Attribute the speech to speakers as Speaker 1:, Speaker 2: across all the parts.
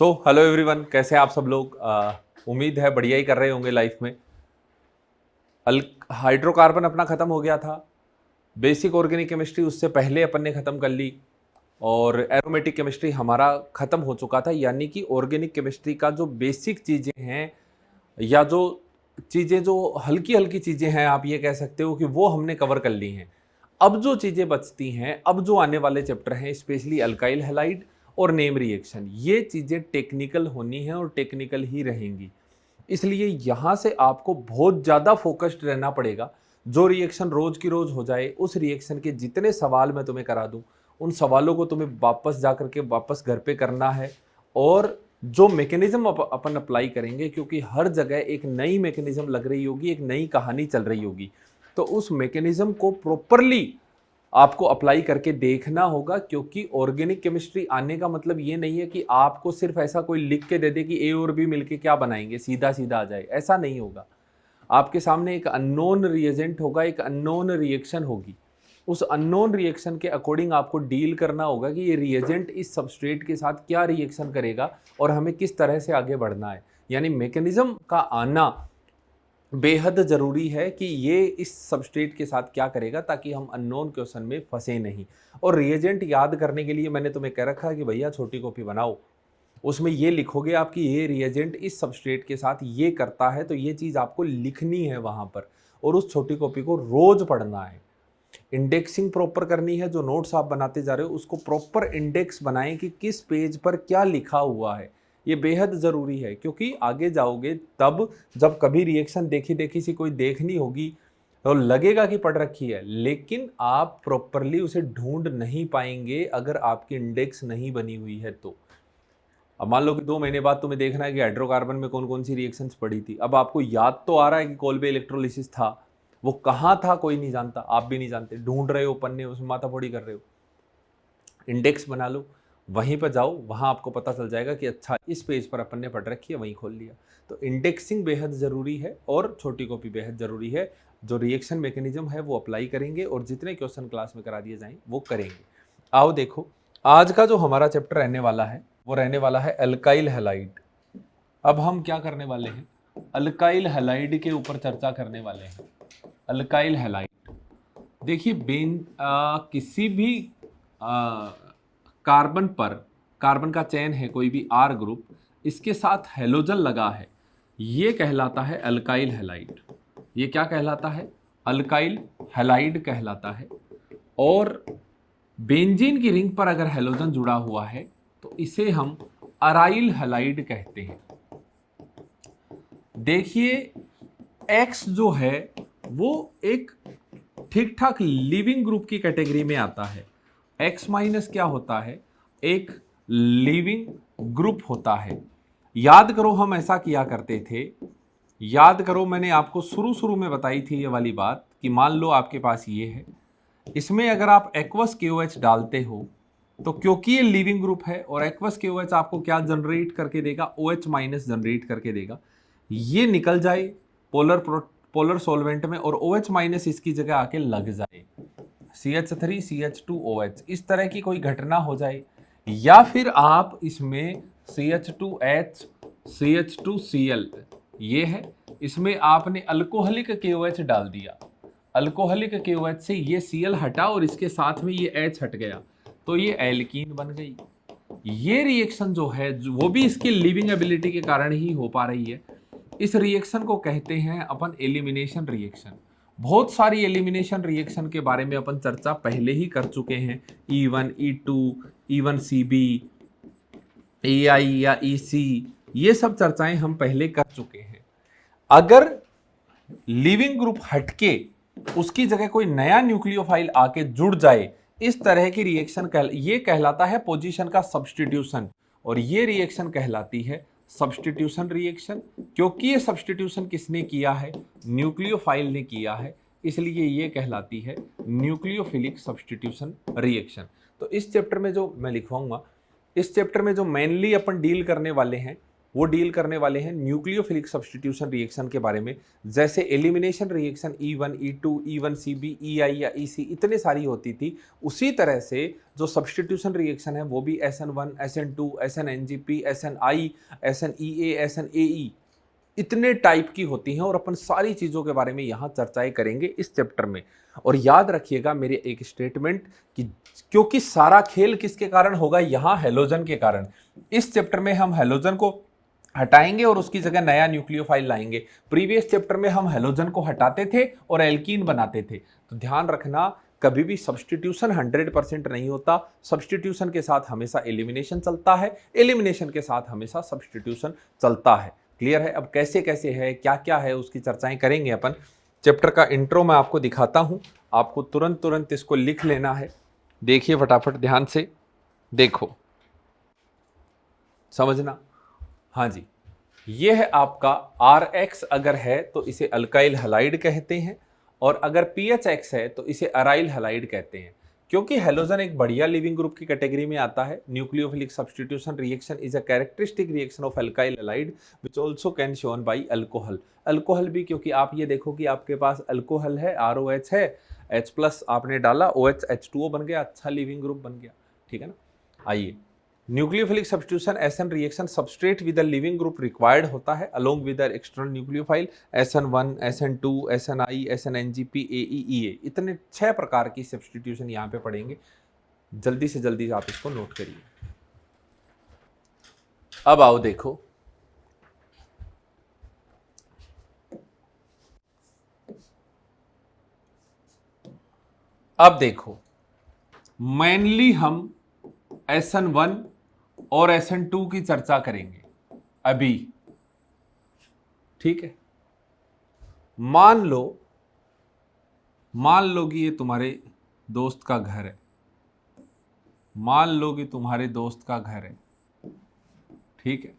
Speaker 1: Hello everyone, कैसे हैं आप सब लोग। उम्मीद है बढ़िया ही कर रहे होंगे लाइफ में। हाइड्रोकार्बन अपना ख़त्म हो गया था। बेसिक ऑर्गेनिक केमिस्ट्री उससे पहले अपन ने ख़त्म कर ली और एरोमेटिक केमिस्ट्री हमारा ख़त्म हो चुका था। यानी कि ऑर्गेनिक केमिस्ट्री का जो बेसिक चीज़ें हैं या जो चीज़ें जो हल्की हल्की चीज़ें हैं, आप ये कह सकते हो कि वो हमने कवर कर ली हैं। अब जो चीज़ें बचती हैं, अब जो आने वाले चैप्टर हैं, स्पेशली अल्काइल हैलाइड और नेम रिएक्शन, ये चीज़ें टेक्निकल होनी हैं और टेक्निकल ही रहेंगी। इसलिए यहाँ से आपको बहुत ज़्यादा फोकस्ड रहना पड़ेगा। जो रिएक्शन रोज़ की रोज़ हो जाए, उस रिएक्शन के जितने सवाल मैं तुम्हें करा दूँ, उन सवालों को तुम्हें वापस जा करके वापस घर पे करना है। और जो मैकेनिज्म अपन अप्लाई करेंगे, क्योंकि हर जगह एक नई मैकेनिज्म लग रही होगी, एक नई कहानी चल रही होगी, तो उस मैकेनिज्म को प्रॉपरली आपको अप्लाई करके देखना होगा। क्योंकि ऑर्गेनिक केमिस्ट्री आने का मतलब ये नहीं है कि आपको सिर्फ ऐसा कोई लिख के दे दे कि ए और बी मिलके क्या बनाएंगे, सीधा सीधा आ जाए, ऐसा नहीं होगा। आपके सामने एक अननोन रिएजेंट होगा, एक अननोन रिएक्शन होगी। उस अननोन रिएक्शन के अकॉर्डिंग आपको डील करना होगा कि ये रिएजेंट इस सबस्ट्रेट के साथ क्या रिएक्शन करेगा और हमें किस तरह से आगे बढ़ना है। यानी मैकेनिज्म का आना बेहद ज़रूरी है कि ये इस सबस्ट्रेट के साथ क्या करेगा, ताकि हम अननोन क्वेश्चन में फंसे नहीं। और रिएजेंट याद करने के लिए मैंने तुम्हें कह रखा है कि भैया छोटी कॉपी बनाओ, उसमें ये लिखोगे आप कि ये रिएजेंट इस सबस्ट्रेट के साथ ये करता है, तो ये चीज़ आपको लिखनी है वहाँ पर और उस छोटी कॉपी को रोज़ पढ़ना है। इंडेक्सिंग प्रॉपर करनी है। जो नोट्स आप बनाते जा रहे हो उसको प्रॉपर इंडेक्स बनाएं कि किस पेज पर क्या लिखा हुआ है। ये बेहद ज़रूरी है, क्योंकि आगे जाओगे तब जब कभी रिएक्शन देखी देखी सी कोई देखनी होगी तो लगेगा कि पढ़ रखी है, लेकिन आप प्रॉपरली उसे ढूंढ नहीं पाएंगे अगर आपकी इंडेक्स नहीं बनी हुई है तो। अब मान लो कि 2 महीने बाद तुम्हें देखना है कि हाइड्रोकार्बन में कौन कौन सी रिएक्शंस पड़ी थी। अब आपको याद तो आ रहा है कि कोल्बे इलेक्ट्रोलिसिस था, वो कहाँ था कोई नहीं जानता, आप भी नहीं जानते, ढूंढ रहे हो पन्ने, उसमें माथाफोड़ी कर रहे हो। इंडेक्स बना लो, वहीं पर जाओ, वहाँ आपको पता चल जाएगा कि अच्छा इस पेज पर अपन ने पढ़ रखी है, वहीं खोल लिया। तो इंडेक्सिंग बेहद ज़रूरी है और छोटी कॉपी बेहद ज़रूरी है। जो रिएक्शन मैकेनिज्म है वो अप्लाई करेंगे और जितने क्वेश्चन क्लास में करा दिए जाएँ वो करेंगे। आओ देखो, आज का जो हमारा चैप्टर रहने वाला है वो रहने वाला है अल्काइल हैलाइड। अब हम क्या करने वाले हैं, अल्काइल हैलाइड के ऊपर चर्चा करने वाले हैं। अल्काइल हैलाइड, देखिए किसी भी कार्बन पर, कार्बन का चेन है कोई भी आर ग्रुप, इसके साथ हेलोजन लगा है, ये कहलाता है अल्काइल हैलाइड। ये क्या कहलाता है, अल्काइल हैलाइड कहलाता है। और बेंजीन की रिंग पर अगर हेलोजन जुड़ा हुआ है तो इसे हम अराइल हैलाइड कहते हैं। देखिए एक्स जो है वो एक ठीक ठाक लिविंग ग्रुप की कैटेगरी में आता है। एक्स माइनस क्या होता है, एक लिविंग ग्रुप होता है। याद करो हम ऐसा किया करते थे, याद करो मैंने आपको शुरू में बताई थी ये वाली बात कि मान लो आपके पास ये है, इसमें अगर आप एक्वस KOH डालते हो तो क्योंकि ये लिविंग ग्रुप है और एक्वस KOH आपको क्या जनरेट करके देगा, OH माइनस जनरेट करके देगा। ये निकल जाए पोलर सॉल्वेंट में और OH माइनस इसकी जगह आके लग जाए, CH3 CH2OH, इस तरह की कोई घटना हो जाए, या फिर आप इसमें CH2H CH2Cl ये है, इसमें आपने अल्कोहलिक KOH डाल दिया, अल्कोहलिक KOH से ये Cl हटा और इसके साथ में ये H हट गया, तो ये एल्कीन बन गई। ये रिएक्शन जो है वो भी इसकी लिविंग एबिलिटी के कारण ही हो पा रही है। इस रिएक्शन को कहते हैं अपन एलिमिनेशन रिएक्शन। बहुत सारी एलिमिनेशन रिएक्शन के बारे में अपन चर्चा पहले ही कर चुके हैं, E1 E2 E1CB AI या EC, ये सब चर्चाएं हम पहले कर चुके हैं। अगर लिविंग ग्रुप हटके उसकी जगह कोई नया न्यूक्लियोफाइल आके जुड़ जाए, इस तरह की रिएक्शन ये कहलाता है पोजीशन का सब्स्टिट्यूशन, और ये रिएक्शन कहलाती है सब्स्टिट्यूशन रिएक्शन। क्योंकि ये सब्स्टिट्यूशन किसने किया है, न्यूक्लियोफाइल ने किया है, इसलिए ये कहलाती है न्यूक्लियोफिलिक सब्स्टिट्यूशन रिएक्शन। तो इस चैप्टर में जो मैं लिखवाऊंगा, इस चैप्टर में जो मेनली अपन डील करने वाले हैं वो डील करने वाले हैं न्यूक्लियोफिलिक सब्स्टिट्यूशन रिएक्शन के बारे में। जैसे elimination reaction E1, E2, E1CB, EI या EC इतने सारी होती थी, उसी तरह से जो सब्स्टिट्यूशन रिएक्शन है वो भी SN1, SN2, SNNGP, SNI, SNEA, SNAE इतने टाइप की होती हैं, और अपन सारी चीज़ों के बारे में यहाँ चर्चाएं करेंगे इस चैप्टर में। और याद रखिएगा मेरे एक स्टेटमेंट कि क्योंकि सारा खेल किसके कारण होगा, यहाँ हैलोजन के कारण। इस चैप्टर में हम हैलोजन को हटाएंगे और उसकी जगह नया न्यूक्लियोफाइल लाएंगे। प्रीवियस चैप्टर में हम हैलोजन को हटाते थे और एल्कीन बनाते थे। तो ध्यान रखना, कभी भी सब्स्टिट्यूशन 100% नहीं होता। सब्स्टिट्यूशन के साथ हमेशा एलिमिनेशन चलता है, एलिमिनेशन के साथ हमेशा सब्स्टिट्यूशन चलता है। क्लियर है? अब कैसे कैसे है, क्या क्या है, उसकी चर्चाएं करेंगे अपन। चैप्टर का इंट्रो मैं आपको दिखाता हूं, आपको तुरंत इसको लिख लेना है। देखिए फटाफट ध्यान से देखो, समझना। हाँ जी, ये है आपका Rx अगर है तो इसे अल्काइल हैलाइड कहते हैं, और अगर PHX है तो इसे अराइल हैलाइड कहते हैं। क्योंकि हैलोजन एक बढ़िया लिविंग ग्रुप की कैटेगरी में आता है। Nucleophilic substitution reaction is a characteristic reaction of alkyl halide which also can shown by alcohol. Alcohol भी, क्योंकि आप ये देखो कि आपके पास अल्कोहल है, ROH है, H+ आपने डाला, OH H2O बन गया, अच्छा लिविंग ग्रुप बन गया। ठीक है ना? आइए, nucleophilic substitution SN reaction substrate with the leaving group required होता है along with the external nucleophile SN1, SN2, SNI, SNNGP, AE, EA। इतने 6 प्रकार की सब्स्टिट्यूशन यहाँ पे पढ़ेंगे। जल्दी से जल्दी आप इसको नोट करिए। अब आओ देखो, अब देखो मेनली हम SN1 और SN2 की चर्चा करेंगे अभी। ठीक है? मान लो कि ये तुम्हारे दोस्त का घर है। मान लो कि तुम्हारे दोस्त का घर है। ठीक है?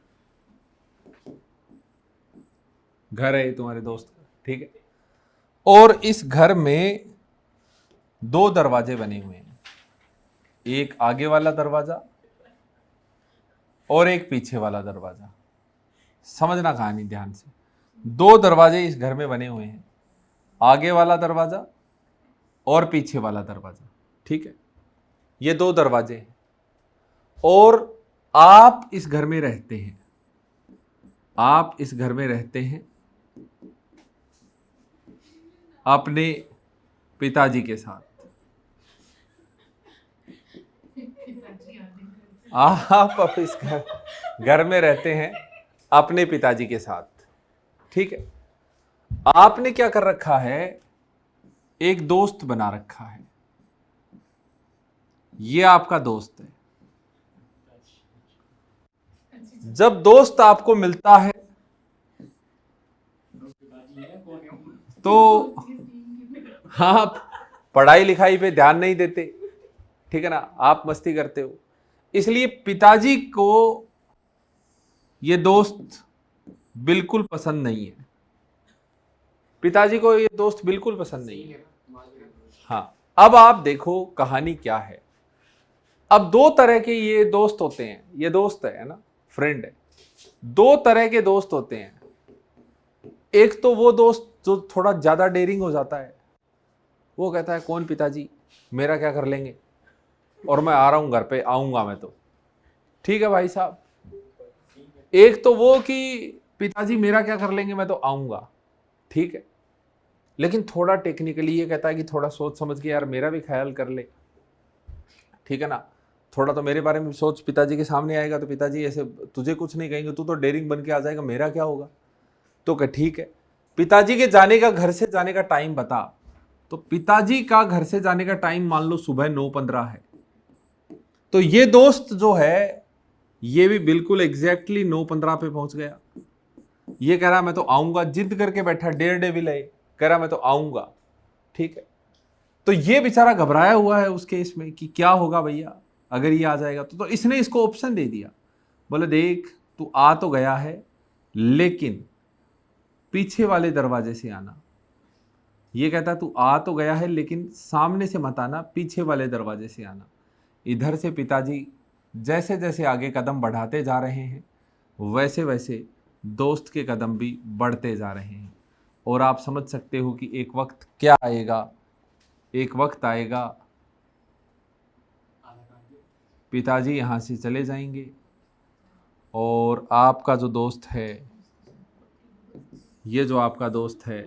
Speaker 1: घर है तुम्हारे दोस्त का। ठीक है? और इस घर में 2 दरवाजे बने हुए हैं, एक आगे वाला दरवाजा और एक पीछे वाला दरवाजा। समझना कहानी ध्यान से। 2 दरवाजे इस घर में बने हुए हैं, आगे वाला दरवाजा और पीछे वाला दरवाजा। ठीक है? ये 2 दरवाजे हैं और आप इस घर में रहते हैं। आप इस घर में रहते हैं अपने पिताजी के साथ। आप इस घर में रहते हैं अपने पिताजी के साथ। ठीक है? आपने क्या कर रखा है, एक दोस्त बना रखा है। ये आपका दोस्त है। जब दोस्त आपको मिलता है तो आप पढ़ाई लिखाई पे ध्यान नहीं देते। ठीक है ना? आप मस्ती करते हो। इसलिए पिताजी को ये दोस्त बिल्कुल पसंद नहीं है। पिताजी को ये दोस्त बिल्कुल पसंद नहीं है। हाँ, अब आप देखो कहानी क्या है। अब 2 तरह के ये दोस्त होते हैं। ये दोस्त है ना, फ्रेंड है। 2 तरह के दोस्त होते हैं। एक तो वो दोस्त जो थोड़ा ज्यादा डेयरिंग हो जाता है, वो कहता है कौन पिताजी, मेरा क्या कर लेंगे, और मैं आ रहा हूं घर पे, आऊंगा मैं तो। ठीक है भाई साहब। एक तो वो कि पिताजी मेरा क्या कर लेंगे, मैं तो आऊंगा। ठीक है? लेकिन थोड़ा टेक्निकली ये कहता है कि थोड़ा सोच समझ के यार मेरा भी ख्याल कर ले। ठीक है ना? थोड़ा तो मेरे बारे में सोच। पिताजी के सामने आएगा तो पिताजी ऐसे तुझे कुछ नहीं कहेंगे, तू तो डेयरिंग बन के आ जाएगा, मेरा क्या होगा। तो कह ठीक है, पिताजी के जाने का, घर से जाने का टाइम बता। तो पिताजी का घर से जाने का टाइम मान लो सुबह 9:15 है। तो ये दोस्त जो है ये भी बिल्कुल एग्जैक्टली 9:15 पे पहुंच गया। ये कह रहा मैं तो आऊंगा, जिद करके बैठा, डेयर डेविल है, कह रहा मैं तो आऊंगा। ठीक है? तो ये बेचारा घबराया हुआ है उस केस में कि क्या होगा भैया अगर ये आ जाएगा तो इसने इसको ऑप्शन दे दिया। बोले देख तू आ तो गया है, लेकिन पीछे वाले दरवाजे से आना। ये कहता तू आ तो गया है लेकिन सामने से मत आना, पीछे वाले दरवाजे से आना। इधर से पिताजी जैसे जैसे आगे कदम बढ़ाते जा रहे हैं, वैसे वैसे दोस्त के कदम भी बढ़ते जा रहे हैं। और आप समझ सकते हो कि एक वक्त क्या आएगा, एक वक्त आएगा पिताजी यहाँ से चले जाएंगे और आपका जो दोस्त है, ये जो आपका दोस्त है,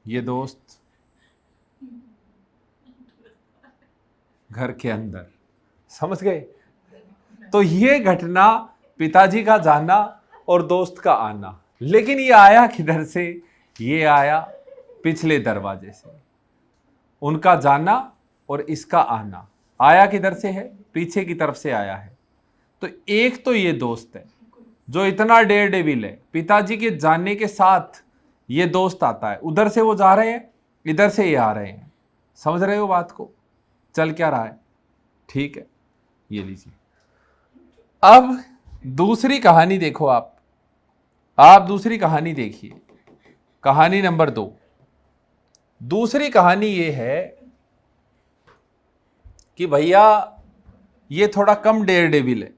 Speaker 1: ये दोस्त घर के अंदर, समझ गए? तो ये घटना पिताजी का जाना और दोस्त का आना, लेकिन ये आया किधर से? ये आया पिछले दरवाजे से। उनका जाना और इसका आना आया किधर से है? पीछे की तरफ से आया है। तो एक तो ये दोस्त है जो इतना डेयर डेविल है, पिताजी के जाने के साथ ये दोस्त आता है, उधर से वो जा रहे हैं, इधर से ये आ रहे हैं। समझ रहे हो बात को? चल क्या रहा है? ठीक है, ये लीजिए। अब दूसरी कहानी देखो। आप दूसरी कहानी देखिए, कहानी नंबर 2। दूसरी कहानी ये है कि भैया ये थोड़ा कम डेयर डेविल है।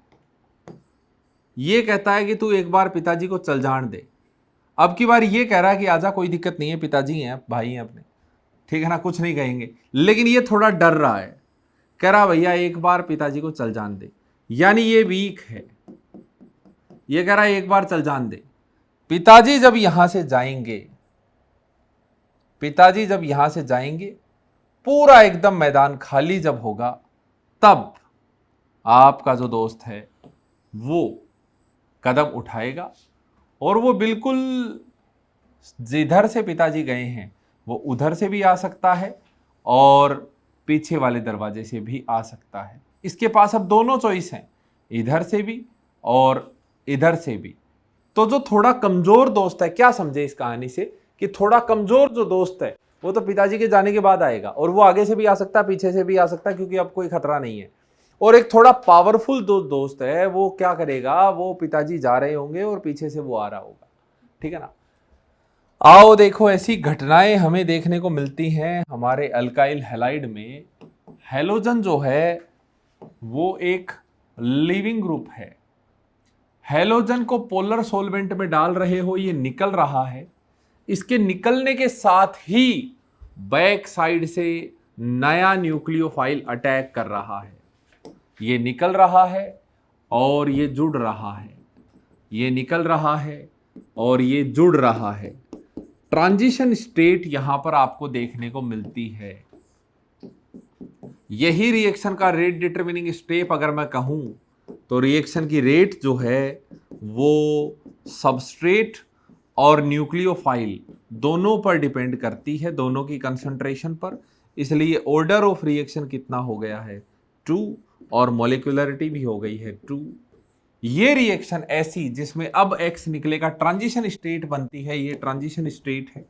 Speaker 1: ये कहता है कि तू एक बार पिताजी को चल जान दे। अब की बार ये कह रहा है कि आजा, कोई दिक्कत नहीं है, पिताजी हैं, भाई हैं अपने, ठीक है ना, कुछ नहीं कहेंगे। लेकिन ये थोड़ा डर रहा है, कह रहा भैया एक बार पिताजी को चल जान दे। यानी ये वीक है, ये कह रहा है एक बार चल जान दे। पिताजी जब यहां से जाएंगे, पिताजी जब यहां से जाएंगे, पूरा एकदम मैदान खाली जब होगा, तब आपका जो दोस्त है वो कदम उठाएगा और वो बिल्कुल जिधर से पिताजी गए हैं वो उधर से भी आ सकता है और पीछे वाले दरवाजे से भी आ सकता है। इसके पास अब दोनों चॉइस हैं, इधर से भी और इधर से भी। तो जो थोड़ा कमजोर दोस्त है, क्या समझे इस कहानी से कि थोड़ा कमजोर जो दोस्त है वो तो पिताजी के जाने के बाद आएगा और वो आगे से भी आ सकता है, पीछे से भी आ सकता है, क्योंकि अब कोई खतरा नहीं है। और एक थोड़ा पावरफुल दोस्त है, वो क्या करेगा, वो पिताजी जा रहे होंगे और पीछे से वो आ रहा होगा, ठीक है ना। आओ देखो, ऐसी घटनाएं हमें देखने को मिलती हैं हमारे अल्काइल हैलाइड में। हैलोजन जो है वो एक लिविंग ग्रुप है। हैलोजन को पोलर सोलवेंट में डाल रहे हो, ये निकल रहा है। इसके निकलने के साथ ही बैक साइड से नया न्यूक्लियोफाइल अटैक कर रहा है। ये निकल रहा है और ये जुड़ रहा है, ये निकल रहा है और ये जुड़ रहा है। ट्रांजिशन स्टेट यहां पर आपको देखने को मिलती है। यही रिएक्शन का रेट डिटरमिनिंग स्टेप अगर मैं कहूं तो रिएक्शन की रेट जो है वो सबस्ट्रेट और न्यूक्लियोफाइल दोनों पर डिपेंड करती है, दोनों की कंसंट्रेशन पर। इसलिए ऑर्डर ऑफ रिएक्शन कितना हो गया है? 2, और मॉलिक्यूलरिटी भी हो गई है 2। ये रिएक्शन ऐसी जिसमें अब X निकलेगा, ट्रांजिशन स्टेट बनती है, ये ट्रांजिशन स्टेट है।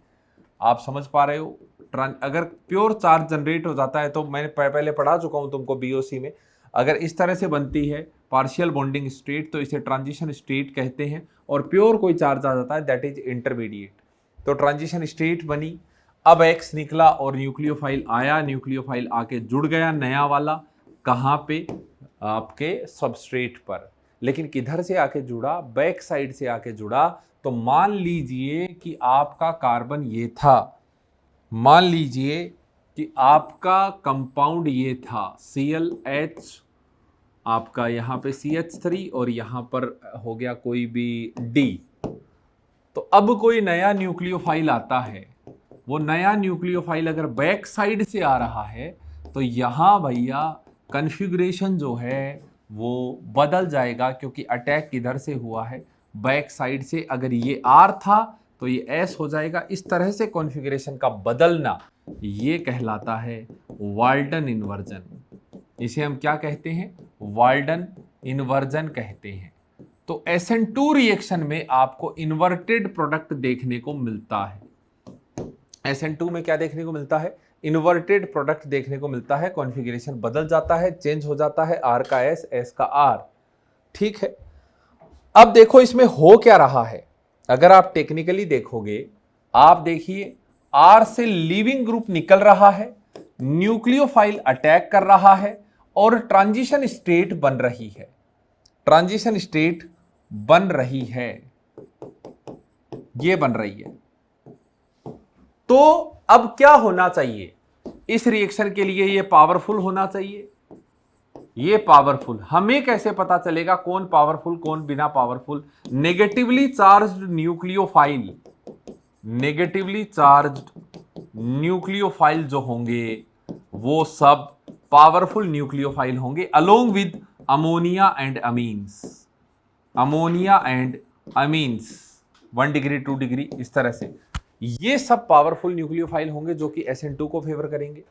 Speaker 1: आप समझ पा रहे हो? अगर प्योर चार्ज जनरेट हो जाता है तो मैंने पहले पढ़ा चुका हूं तुमको बीओसी में, अगर इस तरह से बनती है पार्शियल बॉन्डिंग स्टेट तो इसे ट्रांजिशन स्टेट कहते हैं। और प्योर कोई चार्ज आ जाता है दैट इज इंटरमीडिएट। तो ट्रांजिशन स्टेट बनी, अब X निकला और न्यूक्लियोफाइल आया, न्यूक्लियोफाइल आके जुड़ गया नया वाला। कहाँ पे? आपके सबस्ट्रेट पर। लेकिन किधर से आके जुड़ा? बैक साइड से आके जुड़ा। तो मान लीजिए कि आपका कार्बन ये था, मान लीजिए कि आपका कंपाउंड ये था ClH, आपका यहाँ पे CH3 और यहाँ पर हो गया कोई भी D। तो अब कोई नया न्यूक्लियोफाइल आता है, वो नया न्यूक्लियोफाइल अगर बैक साइड से आ रहा है तो यहाँ भैया कॉन्फ़िगरेशन जो है वो बदल जाएगा, क्योंकि अटैक किधर से हुआ है? बैक साइड से। अगर ये R था तो ये S हो जाएगा। इस तरह से कॉन्फ़िगरेशन का बदलना ये कहलाता है वाल्टन इन्वर्जन। इसे हम क्या कहते हैं? वाल्टन इन्वर्जन कहते हैं। तो SN2 रिएक्शन में आपको इन्वर्टेड प्रोडक्ट देखने को मिलता है। SN2 में क्या देखने को मिलता है? इन्वर्टेड प्रोडक्ट देखने को मिलता है। कॉन्फ़िगरेशन बदल जाता है, चेंज हो जाता है, R का S, S का R, ठीक है। अब देखो इसमें हो क्या रहा है। अगर आप टेक्निकली देखोगे, आप देखिए R से लीविंग ग्रुप निकल रहा है, न्यूक्लियोफाइल अटैक कर रहा है और ट्रांजिशन स्टेट बन रही है। ट्रांजिशन स्टेट बन रही है, ये बन रही है। तो अब क्या होना चाहिए इस रिएक्शन के लिए? ये पावरफुल होना चाहिए, ये पावरफुल। हमें कैसे पता चलेगा कौन पावरफुल कौन बिना powerful? Negatively charged nucleophile, negatively charged nucleophile जो होंगे वो सब पावरफुल न्यूक्लियोफाइल होंगे, along with ammonia and amines, ammonia and amines 1 degree 2 degree, इस तरह से ये सब पावरफुल न्यूक्लियोफाइल होंगे जो कि SN2 को फेवर करेंगे।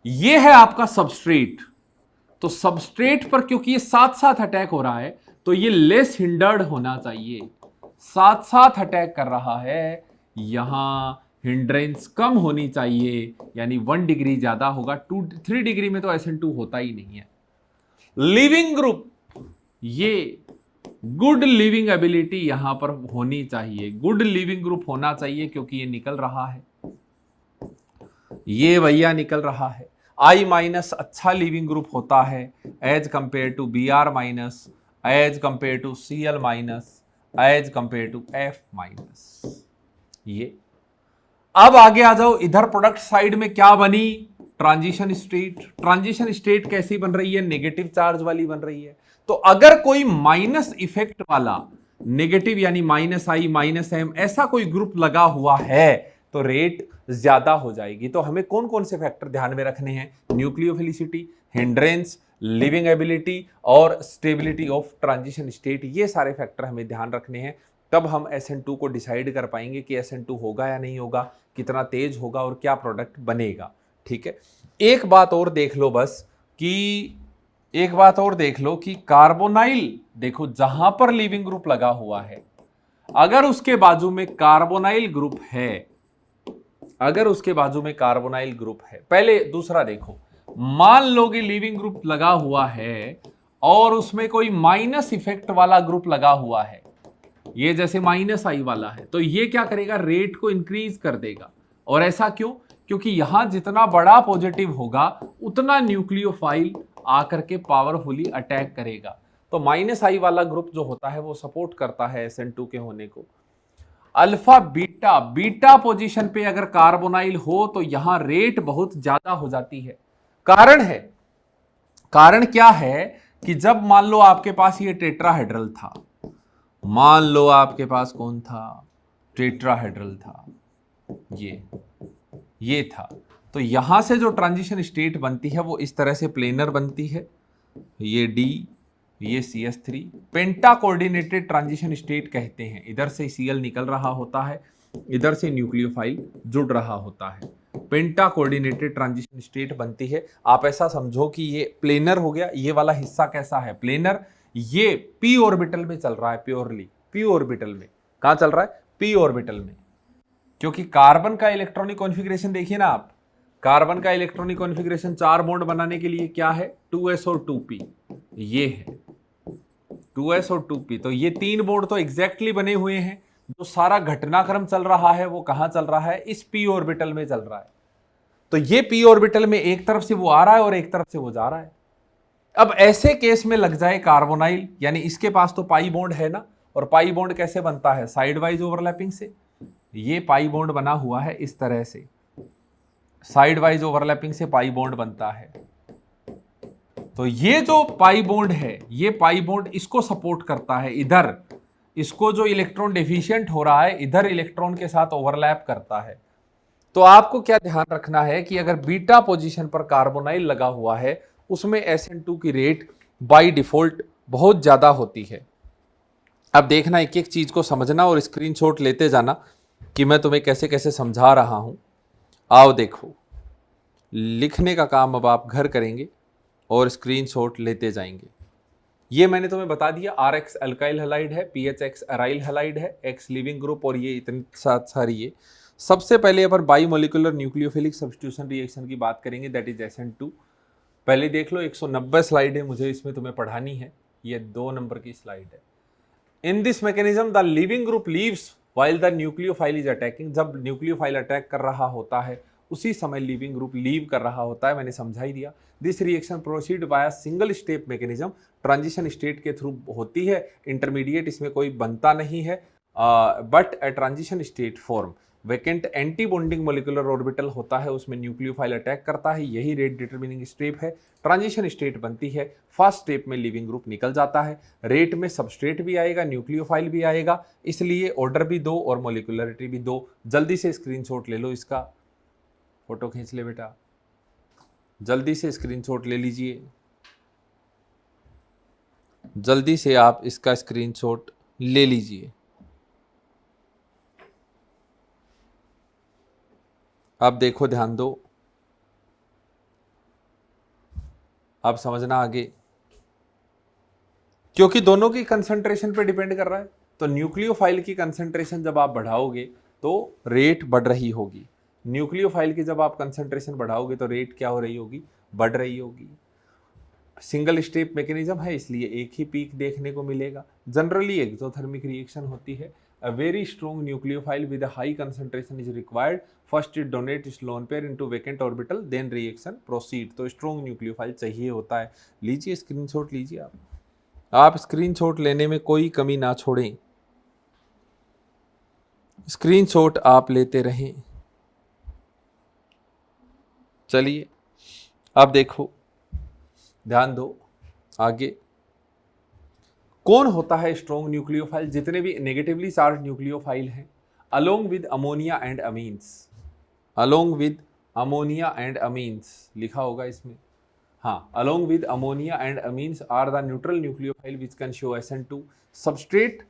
Speaker 1: ये है आपका सबस्ट्रेट। तो सबस्ट्रेट पर क्योंकि ये साथ साथ अटैक हो रहा है तो ये लेस हिंडर्ड होना चाहिए, साथ साथ अटैक कर रहा है, यहां हिंड्रेंस कम होनी चाहिए, यानी 1 डिग्री ज्यादा होगा। 3 डिग्री में तो SN2 होता ही नहीं है। लिविंग ग्रुप, ये गुड लिविंग एबिलिटी यहां पर होनी चाहिए, गुड लिविंग ग्रुप होना चाहिए क्योंकि ये निकल रहा है, ये भैया निकल रहा है। I- अच्छा लिविंग ग्रुप होता है as compare to Br-, as compare to Cl-, as compare to F-। ये अब आगे आ जाओ, इधर प्रोडक्ट साइड में क्या बनी? Transition state. ट्रांजिशन स्टेट कैसी बन रही है? नेगेटिव चार्ज वाली बन रही है। तो अगर कोई माइनस इफेक्ट वाला, नेगेटिव यानी -I -M ऐसा कोई ग्रुप लगा हुआ है तो रेट ज्यादा हो जाएगी। तो हमें कौन कौन से फैक्टर ध्यान में रखने हैं? न्यूक्लियोफिलिसिटी, हिंड्रेंस, लिविंग एबिलिटी और स्टेबिलिटी ऑफ ट्रांजिशन स्टेट, ये सारे फैक्टर हमें ध्यान रखने हैं। तब हम SN2 को डिसाइड कर पाएंगे कि SN2 होगा या नहीं होगा, कितना तेज होगा और क्या प्रोडक्ट बनेगा। ठीक है, एक बात और देख लो बस कि एक बात और देख लो कि कार्बोनाइल, देखो जहां पर लिविंग ग्रुप लगा हुआ है, अगर उसके बाजू में कार्बोनाइल ग्रुप है, अगर उसके बाजू में कार्बोनाइल ग्रुप है, पहले दूसरा देखो, मान लो कि लिविंग ग्रुप लगा हुआ है और उसमें कोई माइनस इफेक्ट वाला ग्रुप लगा हुआ है, ये जैसे -I वाला है, तो ये क्या करेगा? रेट को इंक्रीज कर देगा। और ऐसा क्यों? क्योंकि यहां जितना बड़ा पॉजिटिव होगा उतना न्यूक्लियोफाइल आकर के पावरफुली अटैक करेगा। तो -I वाला ग्रुप जो होता है वो सपोर्ट करता है SN2 के होने को। अल्फा बीटा, बीटा पोजीशन पे अगर कार्बोनाइल हो तो यहां रेट बहुत ज्यादा हो जाती है। कारण है, कारण क्या है कि जब मान लो आपके पास ये टेट्राहेड्रल था, मान लो आपके पास कौन था? टेट्राहेड्रल था, ये था, तो यहां से जो ट्रांजिशन स्टेट बनती है वो इस तरह से प्लेनर बनती है, ये D, ये CH3, penta coordinated transition state कहते हैं। इधर से Cl निकल रहा होता है, इधर से न्यूक्लियोफाइल जुड़ रहा होता है, पेंटा कोऑर्डिनेटेड ट्रांजिशन स्टेट बनती है। आप ऐसा समझो कि ये प्लेनर हो गया, ये वाला हिस्सा कैसा है? प्लेनर। ये p ऑर्बिटल में चल रहा है, प्योरली p ऑर्बिटल में। कहां चल रहा है? p ऑर्बिटल में। क्योंकि कार्बन का इलेक्ट्रॉनिक कॉन्फ़िगरेशन देखिए ना आप, कार्बन का इलेक्ट्रॉनिक कॉन्फ़िगरेशन 4 बॉन्ड बनाने के लिए क्या है? 2s और 2p, ये है 2s और 2p। तो ये 3 बॉन्ड तो एग्जैक्टली बने हुए हैं। जो सारा घटनाक्रम चल रहा है वो कहां चल रहा है? इस p ऑर्बिटल में चल रहा है। तो ये p ऑर्बिटल में एक तरफ से वो आ रहा है और एक तरफ से वो जा रहा है। अब ऐसे केस में लग जाए कार्बोनाइल, यानी इसके पास तो पाई बॉन्ड है ना, और पाई बॉन्ड कैसे बनता है? साइड वाइज ओवरलैपिंग से। ये पाई बॉन्ड बना हुआ है इस तरह से, साइड वाइज ओवरलैपिंग से पाई बॉन्ड बनता है। तो ये जो पाई बॉन्ड है, ये पाई बॉन्ड इसको सपोर्ट करता है, इधर इसको जो इलेक्ट्रॉन डेफिशिएंट हो रहा है इधर इलेक्ट्रॉन के साथ ओवरलैप करता है। तो आपको क्या ध्यान रखना है कि अगर बीटा पोजीशन पर कार्बोनाइल लगा हुआ है उसमें SN2 की रेट बाय डिफॉल्ट बहुत ज्यादा होती है। अब देखना, एक एक चीज को समझना और स्क्रीनशॉट लेते जाना कि मैं तुम्हें कैसे कैसे समझा रहा हूं। आओ देखो, लिखने का काम अब आप घर करेंगे और स्क्रीनशॉट लेते जाएंगे। ये मैंने तुम्हें बता दिया, RX अल्काइल हैलाइड है, PHX अराइल हैलाइड है, X लिविंग ग्रुप, और ये इतनी सारी ये। सबसे पहले अपन बाईमोलिकुलर न्यूक्लियोफिलिक सब्स्टिट्यूशन रिएक्शन की बात करेंगे, दैट इज SN2। पहले देख लो, 190 स्लाइड है, मुझे इसमें तुम्हें पढ़ानी है, ये 2 नंबर की स्लाइड है। In this mechanism the leaving group leaves while the nucleophile is attacking. जब न्यूक्लियोफाइल अटैक कर रहा होता है उसी समय लीविंग ग्रुप लीव कर रहा होता है, मैंने समझा ही दिया। This reaction proceed by single step mechanism, transition state के थ्रू होती है, इंटरमीडिएट इसमें कोई बनता नहीं है, but a transition state form vacant anti bonding molecular orbital होता है, उसमें न्यूक्लियोफाइल अटैक करता है, यही रेट डिटरमिनिंग स्टेप है। ट्रांजिशन स्टेट बनती है, फर्स्ट स्टेप में लिविंग ग्रुप निकल जाता है, रेट में सबस्ट्रेट भी आएगा, न्यूक्लियोफाइल भी आएगा, इसलिए ऑर्डर भी दो और मोलिकुलरिटी भी दो। जल्दी से स्क्रीनशॉट ले लो, इसका फोटो खींच ले बेटा, जल्दी से स्क्रीनशॉट ले लीजिए, जल्दी से आप इसका स्क्रीनशॉट ले लीजिए। अब देखो, ध्यान दो, अब समझना आगे, क्योंकि दोनों की कंसंट्रेशन पे डिपेंड कर रहा है। तो न्यूक्लियोफाइल की कंसंट्रेशन जब आप बढ़ाओगे तो रेट बढ़ रही होगी, न्यूक्लियोफाइल की जब आप कंसंट्रेशन बढ़ाओगे तो रेट क्या हो रही होगी, बढ़ रही होगी। सिंगल स्टेप मैकेनिज्म है, इसलिए एक ही पीक देखने को मिलेगा। जनरली एक्सोथर्मिक रिएक्शन होती है। A very strong nucleophile with a high concentration is required. First it donates its lone pair into vacant orbital, then reaction proceed. तो strong nucleophile चाहिए होता है। लीजिए स्क्रीनशॉट लीजिए आप स्क्रीनशॉट लेने में कोई कमी ना छोड़ें, स्क्रीनशॉट आप लेते रहें। चलिए अब देखो, ध्यान दो आगे, कौन होता है स्ट्रॉन्ग न्यूक्लियोफाइल? जितने भी नेगेटिवली चार्ज न्यूक्लियोफाइल हैं, along with ammonia and amines, along with ammonia and amines लिखा होगा इसमें, हाँ, along with ammonia and amines are the neutral nucleophile which can show SN2। Substrate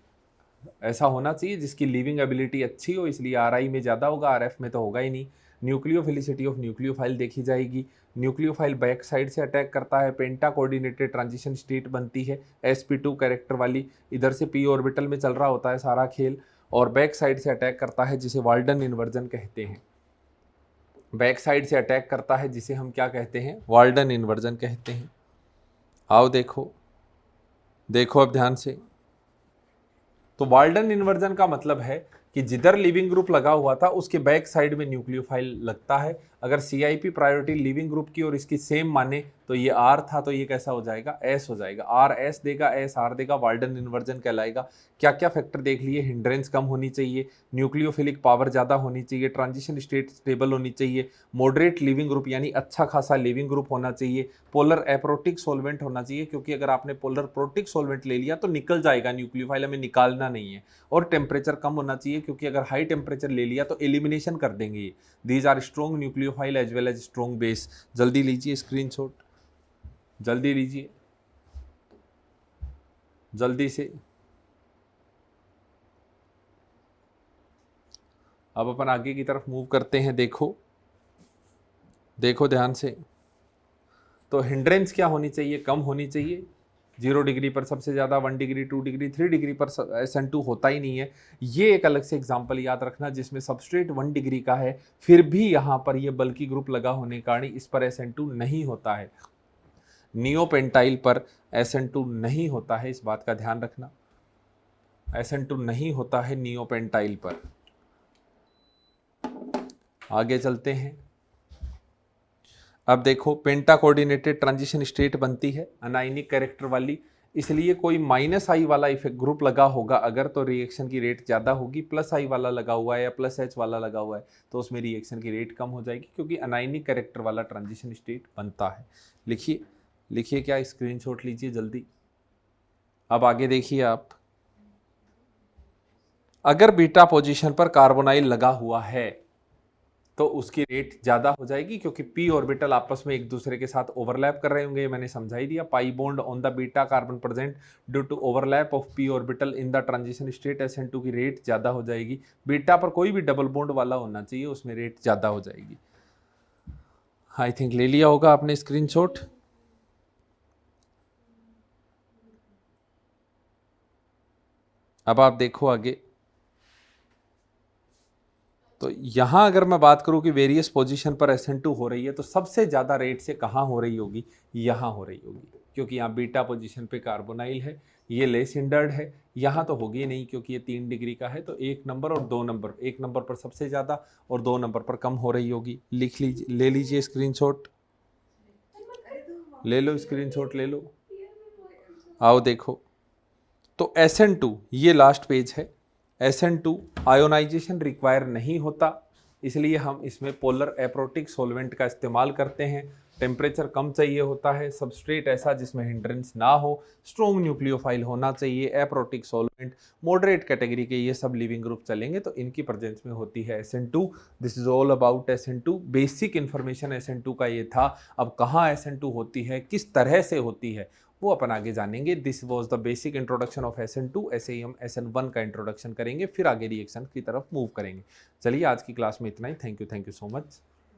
Speaker 1: ऐसा होना चाहिए जिसकी लिविंग एबिलिटी अच्छी हो, इसलिए RI में ज़्यादा होगा, RF में तो होगा ही नहीं। न्यूक्लियोफिलिसिटी ऑफ न्यूक्लियोफाइल देखी जाएगी। न्यूक्लियोफाइल बैक साइड से अटैक करता है, पेंटा कोऑर्डिनेटेड ट्रांजिशन स्टेट बनती है, sp2 कैरेक्टर वाली, इधर से p ऑर्बिटल में चल रहा होता है सारा खेल, और बैक साइड से अटैक करता है जिसे वाल्डन इन्वर्जन कहते हैं। बैक साइड से अटैक करता है जिसे हम क्या कहते हैं, वाल्डन इन्वर्जन कहते हैं। आओ देखो, देखो अब ध्यान से, तो वाल्डन इन्वर्जन का मतलब है कि जिधर लिविंग ग्रुप लगा हुआ था उसके बैक साइड में न्यूक्लियोफाइल लगता है। अगर CIP प्रायोरिटी लिविंग ग्रुप की और इसकी सेम माने तो ये R था, तो ये कैसा हो जाएगा, S हो जाएगा। R S देगा, S R देगा, वाल्डन इन्वर्जन कहलाएगा। क्या क्या फैक्टर देख लिए, हिंड्रेंस कम होनी चाहिए, न्यूक्लियोफिलिक पावर ज़्यादा होनी चाहिए, ट्रांजिशन स्टेट स्टेबल होनी चाहिए, मॉडरेट लिविंग ग्रुप यानी अच्छा खासा लिविंग ग्रुप होना चाहिए, पोलर एप्रोटिक सॉल्वेंट होना चाहिए, क्योंकि अगर आपने पोलर प्रोटिक सॉल्वेंट ले लिया तो निकल जाएगा न्यूक्लियोफाइल, हमें निकालना नहीं है। और टेम्परेचर कम होना चाहिए, क्योंकि अगर हाई टेम्परेचर ले लिया तो एलिमिनेशन कर देंगे ये। These are strong nucleophile as well as strong base. जल्दी लीजिए स्क्रीनशॉट, जल्दी लीजिए, जल्दी से। अब अपन आगे की तरफ मूव करते हैं। देखो देखो ध्यान से, तो हिंड्रेंस क्या होनी चाहिए, कम होनी चाहिए। 0 डिग्री पर सबसे ज़्यादा, 1 डिग्री, 2 डिग्री, 3 डिग्री पर SN2 होता ही नहीं है। ये एक अलग से एग्जांपल याद रखना जिसमें सबस्ट्रेट 1 डिग्री का है, फिर भी यहाँ पर ये बल्कि ग्रुप लगा होने के कारण इस पर SN2 नहीं होता है। नियोपेंटाइल पर SN2 नहीं होता है, इस बात का ध्यान रखना, SN2 नहीं होता है नियोपेंटाइल पर। आगे चलते हैं। अब देखो, पेंटा कोऑर्डिनेटेड ट्रांजिशन स्टेट बनती है अनाइनिक कैरेक्टर वाली, इसलिए कोई -I वाला इफेक्ट ग्रुप लगा होगा अगर, तो रिएक्शन की रेट ज़्यादा होगी। +I वाला लगा हुआ है या +H वाला लगा हुआ है तो उसमें रिएक्शन की रेट कम हो जाएगी, क्योंकि अनाइनिक कैरेक्टर वाला ट्रांजिशन स्टेट बनता है। लिखिए लिखिए, क्या स्क्रीनशॉट लीजिए जल्दी। अब आगे देखिए आप, अगर बीटा पोजीशन पर कार्बोनाइल लगा हुआ है तो उसकी रेट ज़्यादा हो जाएगी, क्योंकि p ऑर्बिटल आपस में एक दूसरे के साथ ओवरलैप कर रहे होंगे, ये मैंने समझा ही दिया। Pi bond on the beta carbon present due to overlap of p orbital in the transition state, SN2 की रेट ज़्यादा हो जाएगी। बीटा पर कोई भी डबल बॉन्ड वाला होना चाहिए, उसमें रेट ज़्यादा हो जाएगी। आई थिंक ले लिया होगा आपने स्क्रीनशॉट। अब आप देखो आगे, तो यहाँ अगर मैं बात करूँ कि वेरियस पोजीशन पर SN2 हो रही है, तो सबसे ज़्यादा रेट से कहाँ हो रही होगी, यहाँ हो रही होगी। क्योंकि यहाँ बीटा पोजीशन पे कार्बोनाइल है, ये लेस हिंडर्ड है। यहाँ तो होगी नहीं क्योंकि ये 3 डिग्री का है, तो 1 नंबर और 2 नंबर, 1 नंबर पर सबसे ज़्यादा और 2 नंबर पर कम हो रही होगी। लिख लीजिए, ले लीजिए स्क्रीनशॉट, ले लो स्क्रीनशॉट, ले लो। आओ देखो, तो SN2 ये लास्ट पेज है। SN2 आयोनाइजेशन रिक्वायर नहीं होता, इसलिए हम इसमें पोलर एप्रोटिक सॉल्वेंट का इस्तेमाल करते हैं। टेम्परेचर कम चाहिए होता है, सबस्ट्रेट ऐसा जिसमें हिंड्रेंस ना हो, स्ट्रॉन्ग न्यूक्लियोफाइल होना चाहिए, एप्रोटिक सॉल्वेंट, मॉडरेट कैटेगरी के ये सब लिविंग ग्रुप चलेंगे, तो इनकी प्रेजेंस में होती है SN2। This is all about SN2। Basic information SN2 का ये था। अब कहाँ SN2 होती है, किस तरह से होती है, वो अपन आगे जानेंगे। This was the basic introduction of SN2। ऐसे ही हम SN1 का इंट्रोडक्शन करेंगे, फिर आगे रिएक्शन की तरफ मूव करेंगे। चलिए आज की क्लास में इतना ही। Thank you so much.